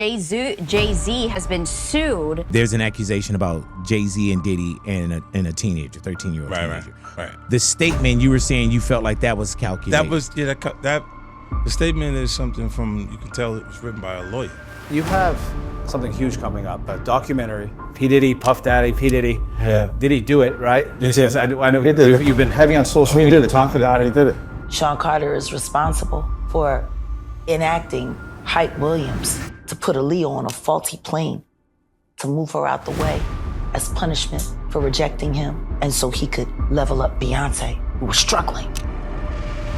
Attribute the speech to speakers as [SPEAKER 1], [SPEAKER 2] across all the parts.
[SPEAKER 1] Jay-Z has been sued.
[SPEAKER 2] There's an accusation about Jay-Z and Diddy and a teenager, 13-year-old teenager.
[SPEAKER 3] Right.
[SPEAKER 2] The statement you were saying you felt like that was calculated.
[SPEAKER 3] That was the statement is something from, you can tell it was written by a lawyer.
[SPEAKER 4] You have something huge coming up, a documentary. P. Diddy, Puff Daddy, P. Diddy.
[SPEAKER 5] Yeah.
[SPEAKER 4] Did he do it, right?
[SPEAKER 5] Yes, I know he did it. You've been heavy on social media to talk about it. He did it.
[SPEAKER 6] Sean Carter is responsible for enacting Hype Williams to put Aaliyah on a faulty plane to move her out the way as punishment for rejecting him, and so he could level up Beyonce, who was struggling.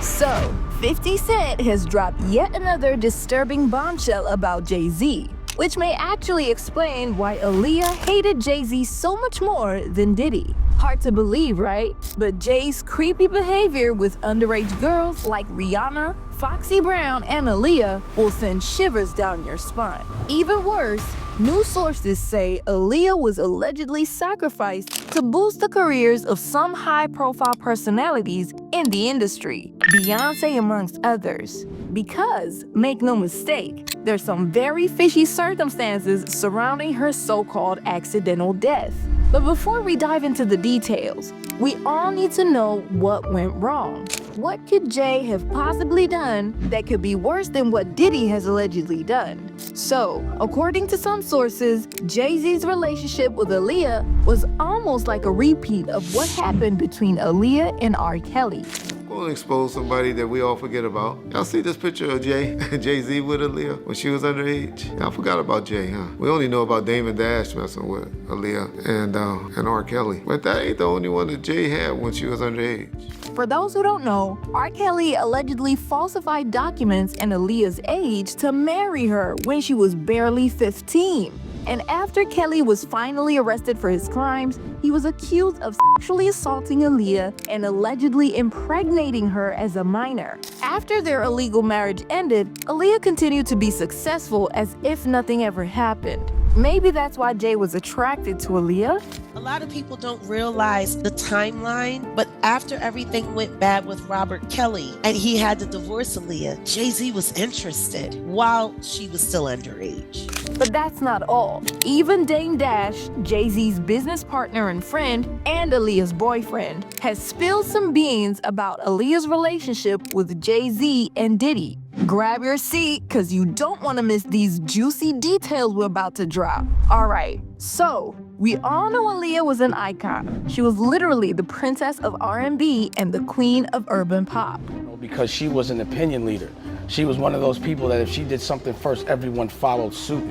[SPEAKER 7] So, 50 Cent has dropped yet another disturbing bombshell about Jay-Z, which may actually explain why Aaliyah hated Jay-Z so much more than Diddy. Hard to believe, right? But Jay's creepy behavior with underage girls like Rihanna, Foxy Brown, and Aaliyah will send shivers down your spine. Even worse, new sources say Aaliyah was allegedly sacrificed to boost the careers of some high-profile personalities in the industry, Beyonce amongst others. Because, make no mistake, there's some very fishy circumstances surrounding her so-called accidental death. But before we dive into the details, we all need to know what went wrong. What could Jay have possibly done that could be worse than what Diddy has allegedly done? So, according to some sources, Jay-Z's relationship with Aaliyah was almost like a repeat of what happened between Aaliyah and R. Kelly.
[SPEAKER 8] I'm gonna expose somebody that we all forget about. Y'all see this picture of Jay-Z with Aaliyah when she was underage? Y'all forgot about Jay, huh? We only know about Damon Dash messing with Aaliyah and R. Kelly. But that ain't the only one that Jay had when she was underage.
[SPEAKER 7] For those who don't know, R. Kelly allegedly falsified documents and Aaliyah's age to marry her when she was barely 15. And after Kelly was finally arrested for his crimes, he was accused of sexually assaulting Aaliyah and allegedly impregnating her as a minor. After their illegal marriage ended, Aaliyah continued to be successful as if nothing ever happened. Maybe that's why Jay was attracted to Aaliyah.
[SPEAKER 9] A lot of people don't realize the timeline, but after everything went bad with Robert Kelly and he had to divorce Aaliyah, Jay-Z was interested while she was still underage.
[SPEAKER 7] But that's not all. Even Dame Dash, Jay-Z's business partner and friend, and Aaliyah's boyfriend, has spilled some beans about Aaliyah's relationship with Jay-Z and Diddy. Grab your seat, cause you don't want to miss these juicy details we're about to drop. Alright, so we all know Aaliyah was an icon. She was literally the princess of R&B and the queen of urban pop.
[SPEAKER 5] Because she was an opinion leader. She was one of those people that if she did something first, everyone followed suit.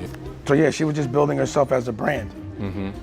[SPEAKER 5] So yeah, she was just building herself as a brand,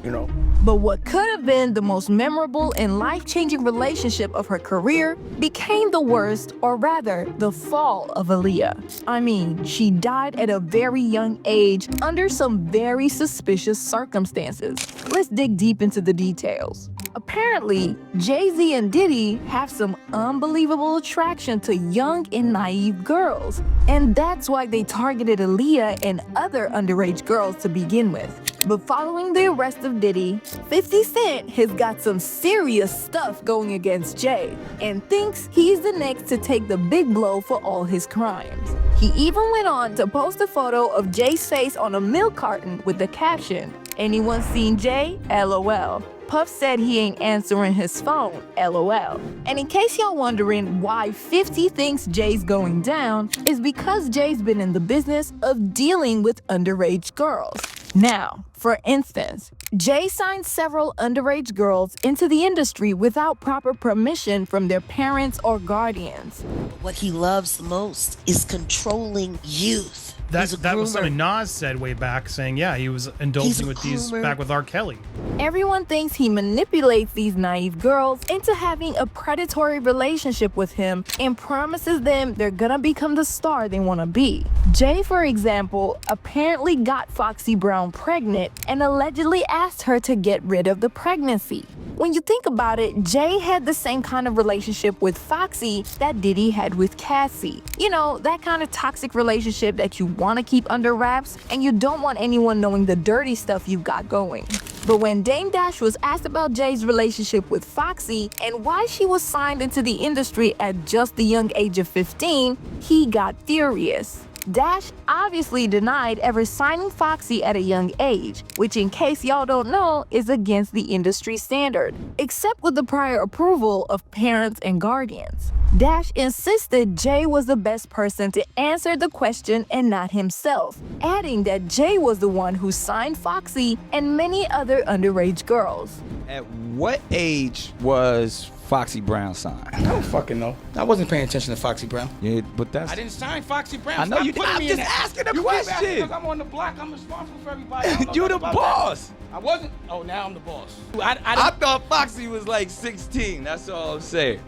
[SPEAKER 5] you know.
[SPEAKER 7] But what could have been the most memorable and life-changing relationship of her career became the worst, or rather, the fall of Aaliyah. I mean, she died at a very young age under some very suspicious circumstances. Let's dig deep into the details. Apparently, Jay-Z and Diddy have some unbelievable attraction to young and naive girls. And that's why they targeted Aaliyah and other underage girls to begin with. But following the arrest of Diddy, 50 Cent has got some serious stuff going against Jay and thinks he's the next to take the big blow for all his crimes. He even went on to post a photo of Jay's face on a milk carton with the caption, "Anyone seen Jay? LOL." Puff said he ain't answering his phone, LOL. And in case y'all wondering why 50 thinks Jay's going down, is because Jay's been in the business of dealing with underage girls. Now, for instance, Jay signed several underage girls into the industry without proper permission from their parents or guardians.
[SPEAKER 9] What he loves the most is controlling youth.
[SPEAKER 10] That was something Nas said way back, saying, yeah, he was indulging with these back with R. Kelly.
[SPEAKER 7] Everyone thinks he manipulates these naive girls into having a predatory relationship with him and promises them they're gonna become the star they wanna be. Jay, for example, apparently got Foxy Brown pregnant and allegedly asked her to get rid of the pregnancy. When you think about it, Jay had the same kind of relationship with Foxy that Diddy had with Cassie. You know, that kind of toxic relationship that you want to keep under wraps and you don't want anyone knowing the dirty stuff you've got going. But when Dame Dash was asked about Jay's relationship with Foxy and why she was signed into the industry at just the young age of 15, he got furious. Dash obviously denied ever signing Foxy at a young age, which in case y'all don't know is against the industry standard, except with the prior approval of parents and guardians. Dash insisted Jay was the best person to answer the question and not himself, adding that Jay was the one who signed Foxy and many other underage girls.
[SPEAKER 11] At what age was Foxy Brown signed?
[SPEAKER 5] I don't fucking know. I wasn't paying attention to Foxy Brown.
[SPEAKER 11] Yeah, but that's...
[SPEAKER 5] I didn't sign Foxy Brown.
[SPEAKER 11] I know
[SPEAKER 5] Stop
[SPEAKER 11] you.
[SPEAKER 5] putting
[SPEAKER 11] I'm
[SPEAKER 5] me in
[SPEAKER 11] just
[SPEAKER 5] that.
[SPEAKER 11] asking a
[SPEAKER 5] You keep asking
[SPEAKER 11] question.
[SPEAKER 5] because I'm on the block. I'm responsible for everybody. I don't know
[SPEAKER 11] You the
[SPEAKER 5] nothing about
[SPEAKER 11] boss.
[SPEAKER 5] that. I wasn't. Oh, now I'm the boss.
[SPEAKER 11] I thought Foxy was like 16. That's all I'm saying.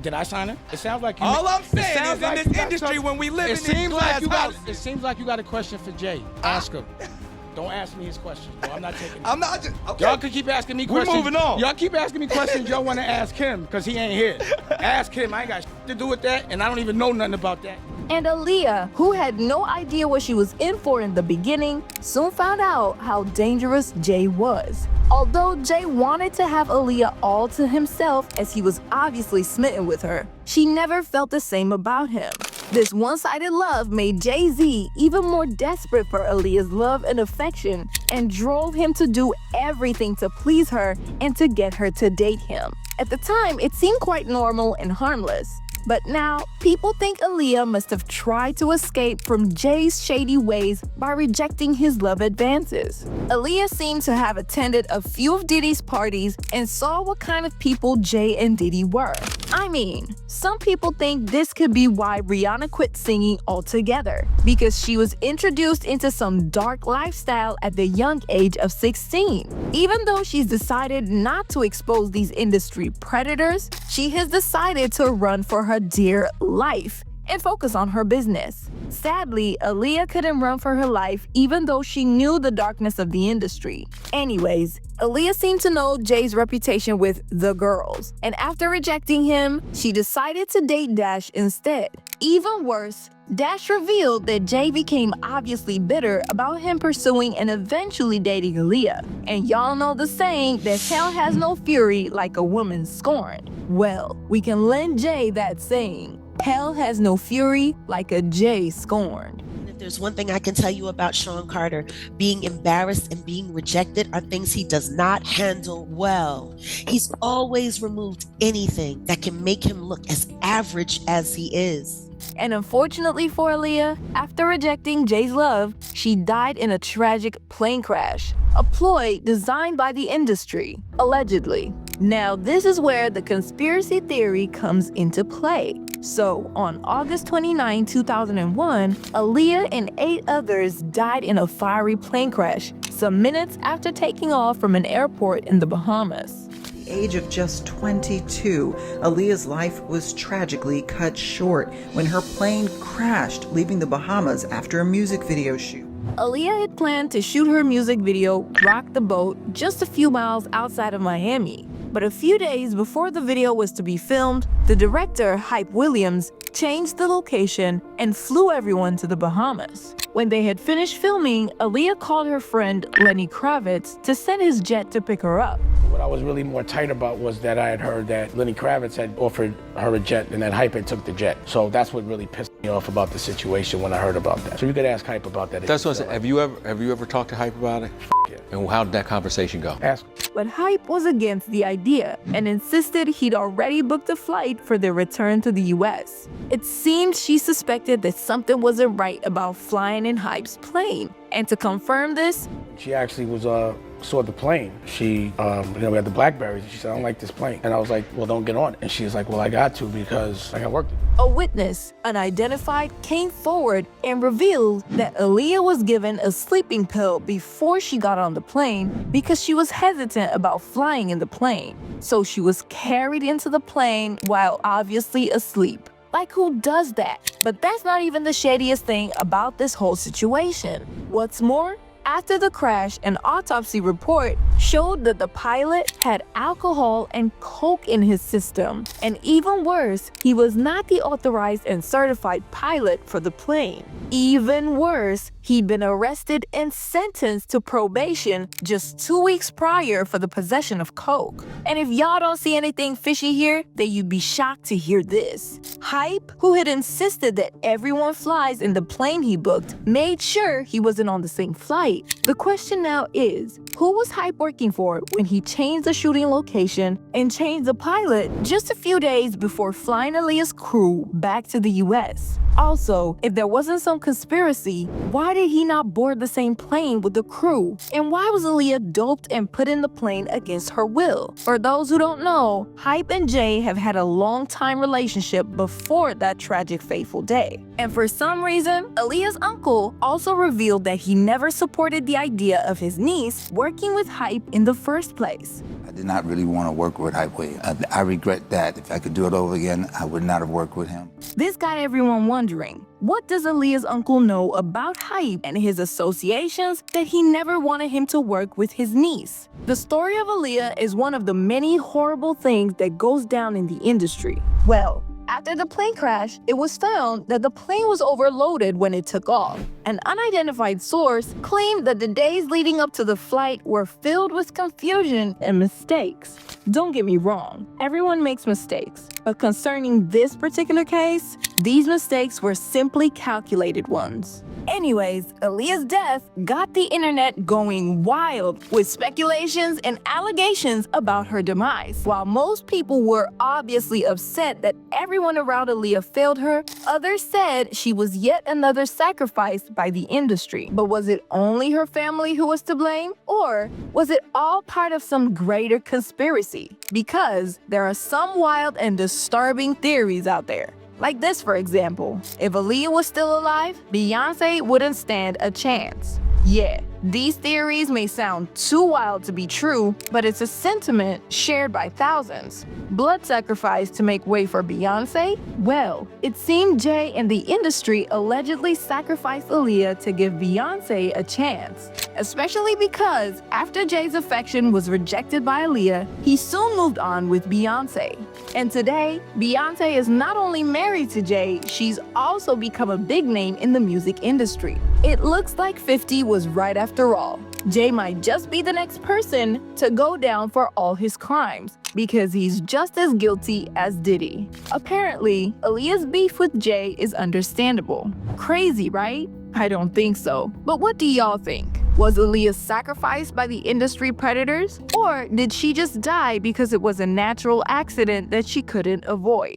[SPEAKER 5] Did I sign her? It sounds like you.
[SPEAKER 11] All I'm saying
[SPEAKER 5] sounds
[SPEAKER 11] is
[SPEAKER 5] like
[SPEAKER 11] in
[SPEAKER 5] you
[SPEAKER 11] this
[SPEAKER 5] got
[SPEAKER 11] industry,
[SPEAKER 5] some-
[SPEAKER 11] when we live
[SPEAKER 5] it
[SPEAKER 11] in these
[SPEAKER 5] seems like
[SPEAKER 11] glass
[SPEAKER 5] you got.
[SPEAKER 11] houses.
[SPEAKER 5] It seems like you got a question for Jay. Ask him. Don't ask me his questions, bro. I'm not taking it.
[SPEAKER 11] I'm not just. Okay.
[SPEAKER 5] Y'all can keep asking me
[SPEAKER 11] We're
[SPEAKER 5] questions.
[SPEAKER 11] moving on.
[SPEAKER 5] Y'all keep asking me questions y'all want to ask him because he ain't here. Ask him. I ain't got shit to do with that, and I don't even know nothing about that.
[SPEAKER 7] And Aaliyah, who had no idea what she was in for in the beginning, soon found out how dangerous Jay was. Although Jay wanted to have Aaliyah all to himself as he was obviously smitten with her, she never felt the same about him. This one-sided love made Jay-Z even more desperate for Aaliyah's love and affection and drove him to do everything to please her and to get her to date him. At the time, it seemed quite normal and harmless. But now, people think Aaliyah must have tried to escape from Jay's shady ways by rejecting his love advances. Aaliyah seemed to have attended a few of Diddy's parties and saw what kind of people Jay and Diddy were. I mean, some people think this could be why Rihanna quit singing altogether, because she was introduced into some dark lifestyle at the young age of 16. Even though she's decided not to expose these industry predators, she has decided to run for her dear life and focus on her business. Sadly, Aaliyah couldn't run for her life even though she knew the darkness of the industry. Anyways, Aaliyah seemed to know Jay's reputation with the girls, and after rejecting him, she decided to date Dash instead. Even worse, Dash revealed that Jay became obviously bitter about him pursuing and eventually dating Aaliyah. And y'all know the saying that hell has no fury like a woman scorned. Well, we can lend Jay that saying. Hell has no fury like a Jay scorned.
[SPEAKER 9] If there's one thing I can tell you about Sean Carter, being embarrassed and being rejected are things he does not handle well. He's always removed anything that can make him look as average as he is.
[SPEAKER 7] And unfortunately for Aaliyah, after rejecting Jay's love, she died in a tragic plane crash, a ploy designed by the industry, allegedly. Now, this is where the conspiracy theory comes into play. So, on August 29, 2001, Aaliyah and 8 others died in a fiery plane crash some minutes after taking off from an airport in the Bahamas.
[SPEAKER 12] At the age of just 22, Aaliyah's life was tragically cut short when her plane crashed, leaving the Bahamas after a music video shoot.
[SPEAKER 7] Aaliyah had planned to shoot her music video, Rock the Boat, just a few miles outside of Miami. But a few days before the video was to be filmed, the director, Hype Williams, changed the location and flew everyone to the Bahamas. When they had finished filming, Aaliyah called her friend Lenny Kravitz to send his jet to pick her up.
[SPEAKER 5] What I was really more tight about was that I had heard that Lenny Kravitz had offered her a jet and that Hype had took the jet. So that's what really pissed me off about the situation when I heard about that. So you could ask Hype about that.
[SPEAKER 13] That's what I said. Have you ever talked to Hype about it?
[SPEAKER 5] Yeah.
[SPEAKER 13] And how did that conversation go?
[SPEAKER 5] Ask.
[SPEAKER 7] But Hype was against the idea and insisted he'd already booked a flight for their return to the US. It seemed she suspected that something wasn't right about flying in Hype's plane. And to confirm this,
[SPEAKER 5] she actually saw the plane. She, we had the Blackberries. She said, I don't like this plane. And I was like, well, don't get on it. And she was like, well, I got to because I got work to do.
[SPEAKER 7] A witness, unidentified, came forward and revealed that Aaliyah was given a sleeping pill before she got on the plane because she was hesitant about flying in the plane. So she was carried into the plane while obviously asleep. Like, who does that? But that's not even the shadiest thing about this whole situation. What's more, after the crash, an autopsy report showed that the pilot had alcohol and coke in his system. And even worse, he was not the authorized and certified pilot for the plane. Even worse, He'd been arrested and sentenced to probation just 2 weeks prior for the possession of coke. And if y'all don't see anything fishy here, then you'd be shocked to hear this. Hype, who had insisted that everyone flies in the plane he booked, made sure he wasn't on the same flight. The question now is, who was Hype working for when he changed the shooting location and changed the pilot just a few days before flying Aaliyah's crew back to the US? Also, if there wasn't some conspiracy, why did he not board the same plane with the crew? And why was Aaliyah doped and put in the plane against her will? For those who don't know, Hype and Jay have had a long-time relationship before that tragic fateful day. And for some reason, Aaliyah's uncle also revealed that he never supported the idea of his niece working with Hype in the first place.
[SPEAKER 14] I did not really want to work with Hype Williams. I regret that. If I could do it over again, I would not have worked with him.
[SPEAKER 7] This got everyone wondering, what does Aaliyah's uncle know about Hype and his associations that he never wanted him to work with his niece? The story of Aaliyah is one of the many horrible things that goes down in the industry. Well, after the plane crash, it was found that the plane was overloaded when it took off. An unidentified source claimed that the days leading up to the flight were filled with confusion and mistakes. Don't get me wrong, everyone makes mistakes. But concerning this particular case, these mistakes were simply calculated ones. Anyways, Aaliyah's death got the internet going wild with speculations and allegations about her demise. While most people were obviously upset that everyone around Aaliyah failed her, others said she was yet another sacrifice by the industry. But was it only her family who was to blame? Or was it all part of some greater conspiracy? Because there are some wild and disturbing theories out there. Like this, for example, if Aaliyah was still alive, Beyonce wouldn't stand a chance. Yeah, these theories may sound too wild to be true, but it's a sentiment shared by thousands. Blood sacrifice to make way for Beyonce? Well, it seemed Jay and the industry allegedly sacrificed Aaliyah to give Beyonce a chance. Especially because after Jay's affection was rejected by Aaliyah, he soon moved on with Beyonce. And today, Beyonce is not only married to Jay, she's also become a big name in the music industry. It looks like 50 was right after all. Jay might just be the next person to go down for all his crimes, because he's just as guilty as Diddy. Apparently, Aaliyah's beef with Jay is understandable. Crazy, right? I don't think so. But what do y'all think? Was Aaliyah sacrificed by the industry predators? Or did she just die because it was a natural accident that she couldn't avoid?